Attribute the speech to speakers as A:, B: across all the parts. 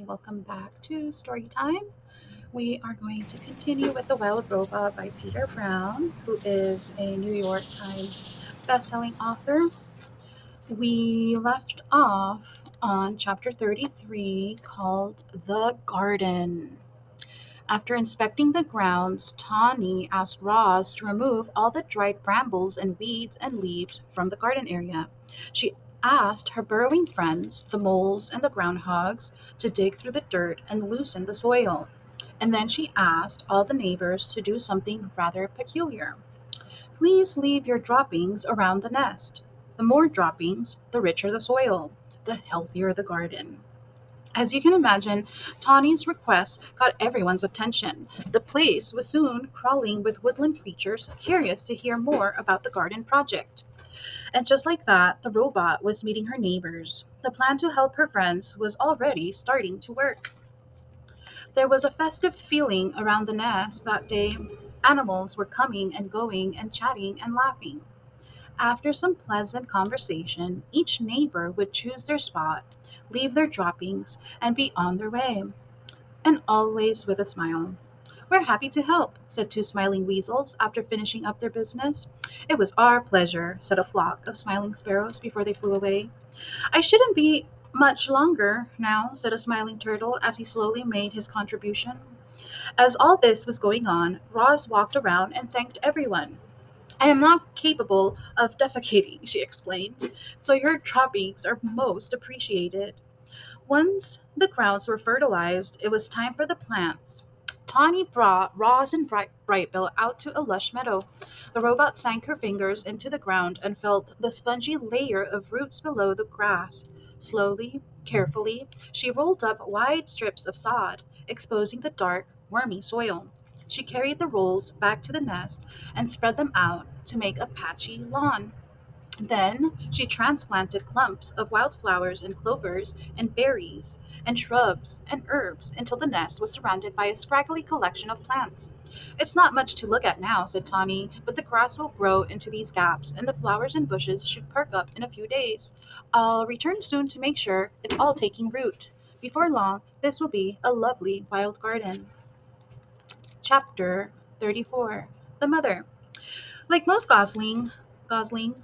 A: everybody. Welcome back to Story Time. We are going to continue with The Wild Robot by Peter Brown, who is a New York Times bestselling author. We left off on chapter 33 called The Garden. After inspecting the grounds, Tawny asked Roz to remove all the dried brambles and weeds and leaves from the garden area. She asked her burrowing friends, the moles and the groundhogs, to dig through the dirt and loosen the soil. And then she asked all the neighbors to do something rather peculiar. Please leave your droppings around the nest. The more droppings, the richer the soil, the healthier the garden. As you can imagine, Tawny's request got everyone's attention. The place was soon crawling with woodland creatures curious to hear more about the garden project. And just like that, the robot was meeting her neighbors. The plan to help her friends was already starting to work. There was a festive feeling around the nest that day. Animals were coming and going and chatting and laughing. After some pleasant conversation, each neighbor would choose their spot, leave their droppings, and be on their way, and always with a smile. We're happy to help, said two smiling weasels after finishing up their business. It was our pleasure, said a flock of smiling sparrows before they flew away. I shouldn't be much longer now, said a smiling turtle as he slowly made his contribution. As all this was going on, Roz walked around and thanked everyone. I am not capable of defecating, she explained, so your droppings are most appreciated. Once the grounds were fertilized, it was time for the plants. Tawny brought Roz and Brightbill out to a lush meadow. The robot sank her fingers into the ground and felt the spongy layer of roots below the grass. Slowly, carefully, she rolled up wide strips of sod, exposing the dark, wormy soil. She carried the rolls back to the nest and spread them out to make a patchy lawn. Then she transplanted clumps of wildflowers and clovers and berries and shrubs and herbs until the nest was surrounded by a scraggly collection of plants. It's not much to look at now, said Tawny, but the grass will grow into these gaps and the flowers and bushes should perk up in a few days. I'll return soon to make sure it's all taking root. Before long, this will be a lovely wild garden. Chapter 34. The Mother. Like most goslings,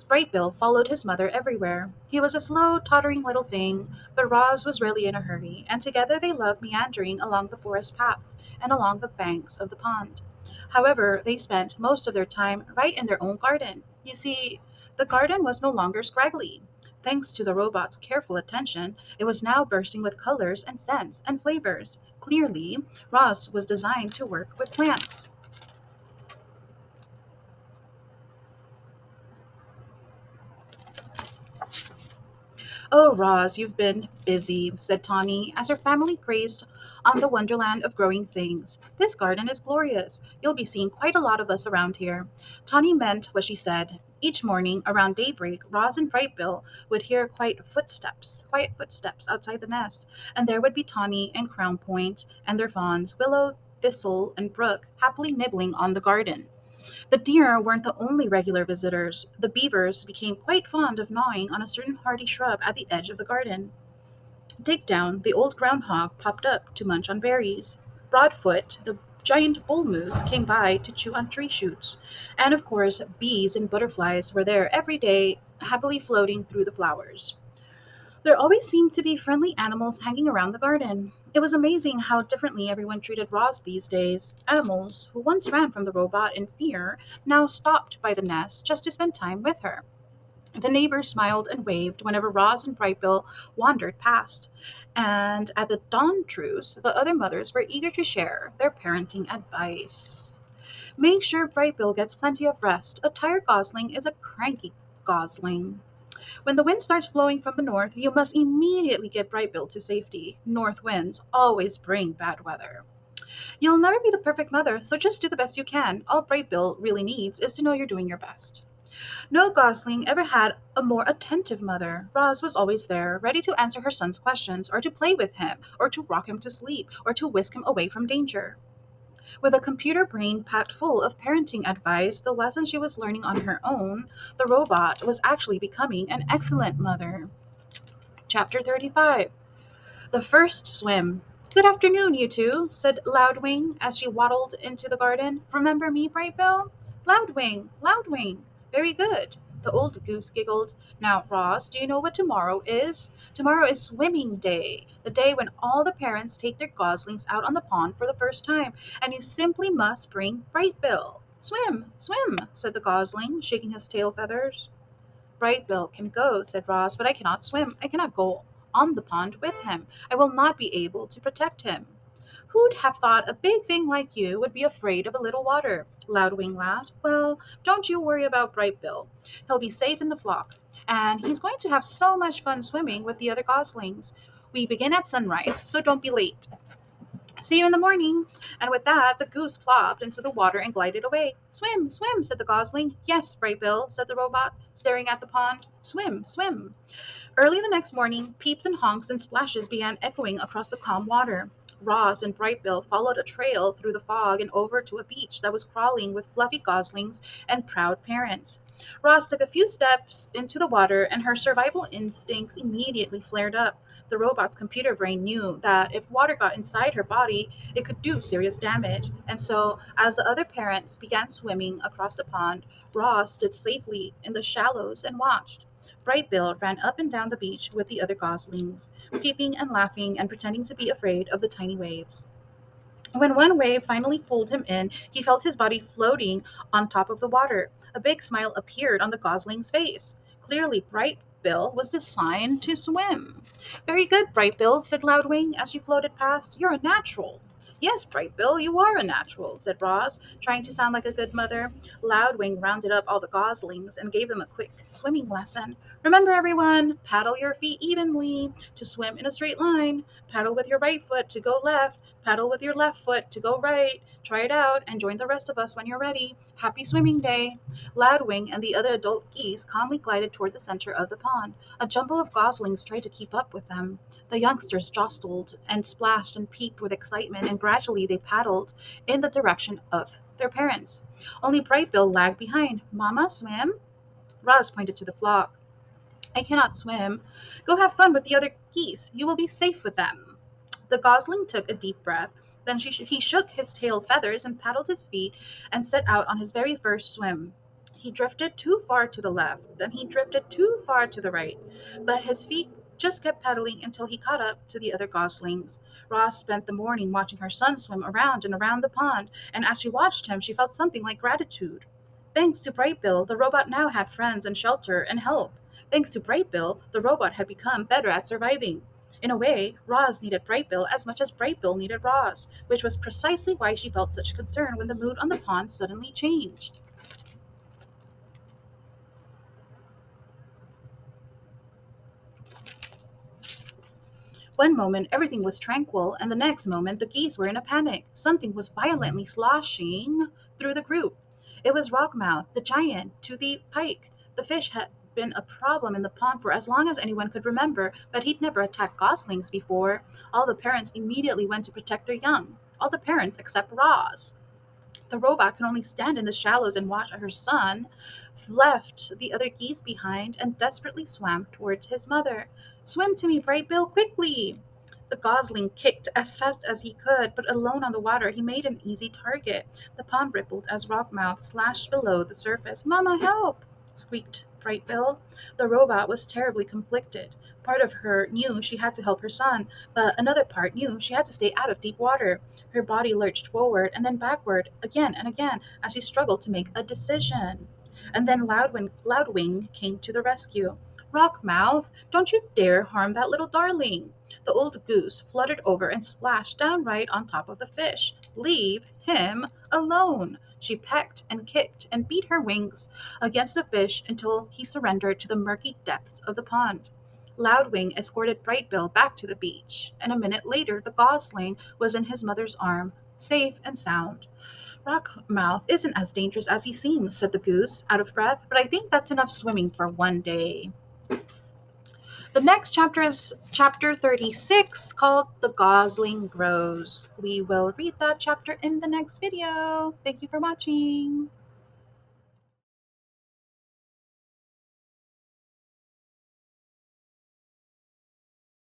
A: Brightbill followed his mother everywhere. He was a slow, tottering little thing, but Roz was rarely in a hurry, and together they loved meandering along the forest paths and along the banks of the pond. However, they spent most of their time right in their own garden. You see, the garden was no longer scraggly. Thanks to the robot's careful attention, it was now bursting with colors and scents and flavors. Clearly, Roz was designed to work with plants. Oh, Roz, you've been busy, said Tawny, as her family grazed on the wonderland of growing things. This garden is glorious. You'll be seeing quite a lot of us around here. Tawny meant what she said. Each morning, around daybreak, Roz and Brightbill would hear quiet footsteps outside the nest, and there would be Tawny and Crown Point and their fawns, Willow, Thistle, and Brook, happily nibbling on the garden. The deer weren't the only regular visitors. The beavers became quite fond of gnawing on a certain hardy shrub at the edge of the garden. Dig down, the old groundhog popped up to munch on berries. Broadfoot, the giant bull moose, came by to chew on tree shoots. And of course, bees and butterflies were there every day, happily floating through the flowers. There always seemed to be friendly animals hanging around the garden. It was amazing how differently everyone treated Roz these days. Animals, who once ran from the robot in fear, now stopped by the nest just to spend time with her. The neighbors smiled and waved whenever Roz and Brightbill wandered past. And at the dawn truce, the other mothers were eager to share their parenting advice. Make sure Brightbill gets plenty of rest. A tired gosling is a cranky gosling. When the wind starts blowing from the north, you must immediately get Brightbill to safety. North winds always bring bad weather. You'll never be the perfect mother, so just do the best you can. All Brightbill really needs is to know you're doing your best. No gosling ever had a more attentive mother. Roz was always there, ready to answer her son's questions, or to play with him, or to rock him to sleep, or to whisk him away from danger. With a computer brain packed full of parenting advice, the lessons she was learning on her own, the robot was actually becoming an excellent mother. Chapter 35. The first swim. Good afternoon, you two, said Loudwing as she waddled into the garden. Remember me, Brightbill? Loudwing, Loudwing. Very good. The old goose giggled. Now, Ross, do you know what tomorrow is? Tomorrow is swimming day, the day when all the parents take their goslings out on the pond for the first time, and you simply must bring Brightbill. Swim, swim, said the gosling, shaking his tail feathers. Brightbill can go, said Ross, but I cannot swim. I cannot go on the pond with him. I will not be able to protect him. Who'd have thought a big thing like you would be afraid of a little water? Loudwing laughed. Well, don't you worry about Brightbill. He'll be safe in the flock, and he's going to have so much fun swimming with the other goslings. We begin at sunrise, so don't be late. See you in the morning. And with that, the goose plopped into the water and glided away. Swim, swim, said the gosling. Yes, Brightbill, said the robot, staring at the pond. Swim, swim. Early the next morning, peeps and honks and splashes began echoing across the calm water. Ross and Brightbill followed a trail through the fog and over to a beach that was crawling with fluffy goslings and proud parents. Ross took a few steps into the water, and her survival instincts immediately flared up. The robot's computer brain knew that if water got inside her body, it could do serious damage. And so, as the other parents began swimming across the pond, Ross stood safely in the shallows and watched. Brightbill ran up and down the beach with the other goslings, peeping and laughing and pretending to be afraid of the tiny waves. When one wave finally pulled him in, he felt his body floating on top of the water. A big smile appeared on the gosling's face. Clearly, Brightbill was designed to swim. Very good, Brightbill, said Loudwing as she floated past. You're a natural. Yes, Brightbill, you are a natural, said Roz, trying to sound like a good mother. Loudwing rounded up all the goslings and gave them a quick swimming lesson. Remember, everyone, paddle your feet evenly to swim in a straight line. Paddle with your right foot to go left. Paddle with your left foot to go right. Try it out and join the rest of us when you're ready. Happy swimming day. Loudwing and the other adult geese calmly glided toward the center of the pond. A jumble of goslings tried to keep up with them. The youngsters jostled and splashed and peeped with excitement, and gradually they paddled in the direction of their parents. Only Brightbill lagged behind. Mama, swim? Roz pointed to the flock. I cannot swim. Go have fun with the other geese. You will be safe with them. The gosling took a deep breath. Then he shook his tail feathers and paddled his feet and set out on his very first swim. He drifted too far to the left, then he drifted too far to the right, but his feet just kept paddling until he caught up to the other goslings. Ross spent the morning watching her son swim around and around the pond, and as she watched him, she felt something like gratitude. Thanks to Brightbill, the robot now had friends and shelter and help. Thanks to Brightbill, the robot had become better at surviving. In a way, Roz needed Brightbill as much as Brightbill needed Roz, which was precisely why she felt such concern when the mood on the pond suddenly changed. One moment everything was tranquil, and the next moment the geese were in a panic. Something was violently sloshing through the group. It was Rockmouth, the giant, to the pike. The fish had been a problem in the pond for as long as anyone could remember, but he'd never attacked goslings before. All the parents immediately went to protect their young. All the parents except Roz. The robot could only stand in the shallows and watch her son left the other geese behind and desperately swam towards his mother. Swim to me, Brightbill, quickly! The gosling kicked as fast as he could, but alone on the water he made an easy target. The pond rippled as Rockmouth slashed below the surface. Mama, help! Squeaked Brightbill. The robot was terribly conflicted. Part of her knew she had to help her son, but another part knew she had to stay out of deep water. Her body lurched forward and then backward again and again as she struggled to make a decision. And then Loudwing came to the rescue. Rockmouth, don't you dare harm that little darling. The old goose fluttered over and splashed down right on top of the fish. Leave him alone. She pecked and kicked and beat her wings against the fish until he surrendered to the murky depths of the pond. Loudwing escorted Brightbill back to the beach, and a minute later the gosling was in his mother's arm, safe and sound. Rockmouth isn't as dangerous as he seems, said the goose, out of breath, but I think that's enough swimming for one day. The next chapter is chapter 36, called The Gosling Grows. We will read that chapter in the next video. Thank you for watching.